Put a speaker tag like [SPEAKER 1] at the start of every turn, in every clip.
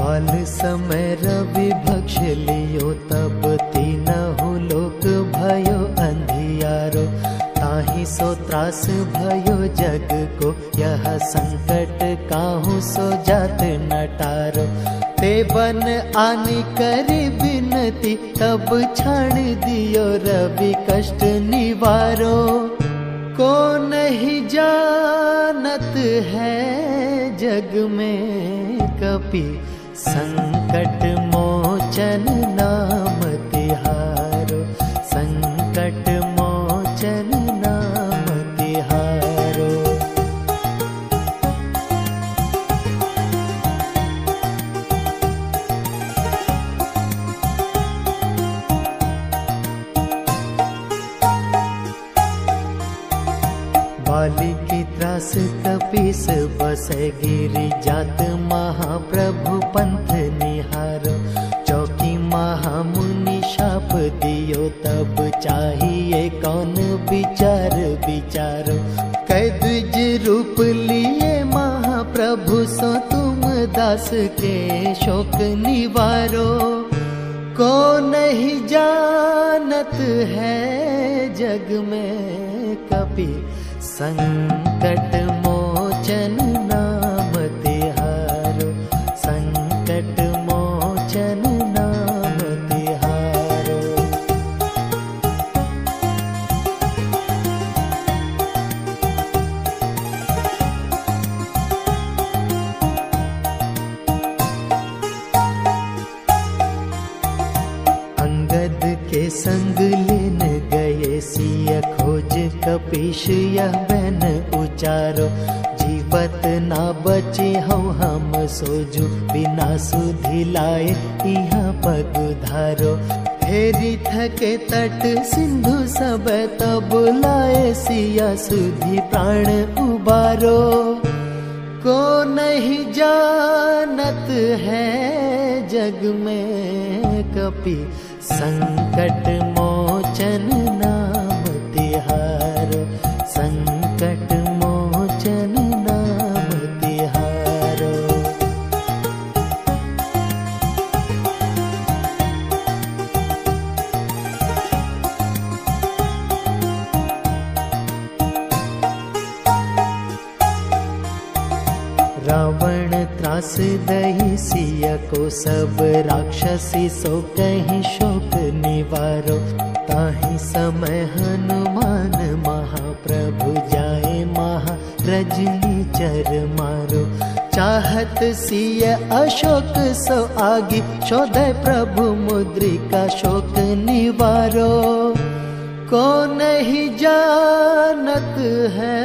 [SPEAKER 1] बाल समय रवि भक्ष लियो, तब तीनहु लोक भयो अंधियारो। ताहि सो त्रास भयो जग को, यह संकट काहू सो जात नटारो। ते बन आनी करी बिनती, तब छाण दियो रवि कष्ट निवारो। को नहीं जानत है जग में कपि, संकट मोचन नाम तिहारो। संकट मोचन नाम तिहारो। बाली की त्रास कपीस बसे, गिरि जात महाप्रभु पंथ निहारो। चौकी महामुनि शाप दियो, तब चाहिए कौन विचार विचारो। कै द्विज रूप लिए महाप्रभु, सो तुम दास के शोक निवारो। को नहीं जानत है जग में कपि, संकट मोचन नाम तिहारो। संकट मोचन नाम तिहारो। अंगद के संग लेन गए, सिय खोज कपीश यह बैन उचारो। जीवत ना बचे हम सोजू, बिना सुधि लाए यहाँ पग धारो। हेरी थके तट सिंधु सब, तब लाए सिया सुधि प्राण उबारो। को नहीं जानत है जग में कपि, संकट मोचन नाम तिहारो। संकट मोचन नाम तिहारो। रावण त्रास दही सिय को, सब राक्षसी सो कहीं शोक निवारो। ताहि समय हनुमान महाप्रभु, जाए महा रजनी चर मारो। चाहत सिय अशोक सो आगी, शोधे प्रभु मुद्रिका शोक निवारो। को नहीं जानत है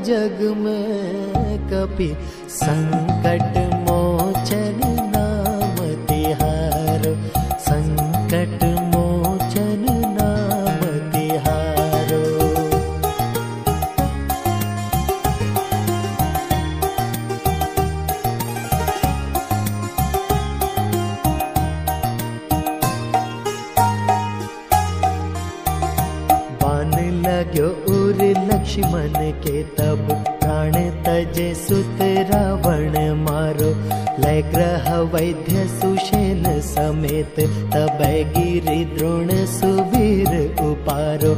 [SPEAKER 1] जग में कपि, संकट मोचन नाम तिहारो। संकट मोचन नाम तिहारो। बान लाग्यो उर लक्ष्मण के, तब प्राण तजे सुत रावण मारो। लय ग्रह वैद्य सुषेण समेत, तब गिरि द्रोण सुवीर उपारो।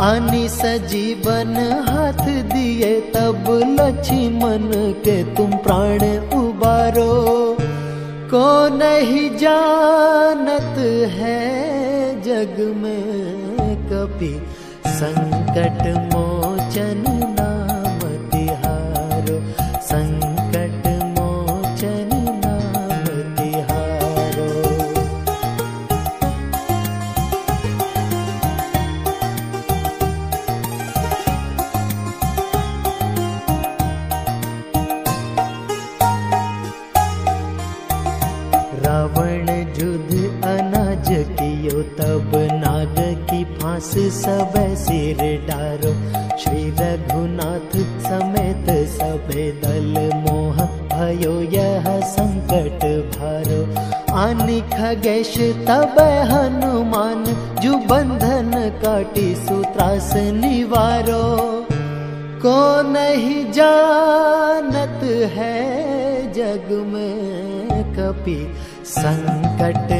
[SPEAKER 1] आनी सजीवन हाथ दिए, तब लक्ष्मण के तुम प्राण उबारो। को नहीं जानत है जग में कपि, संकट मोचन नाम तिहारो। संकट मोचन नाम तिहारो। रावण युद्ध अनाज कियो, तब नाग की फांस सब सिर डारो। श्री रघुनाथ समेत सबे दल, मोह भयो यह संकट भारो। आनि खगेश तब हनुमान, जो बंधन काटी सूत्रास निवारो। को नहीं जानत है जग में कपि संकट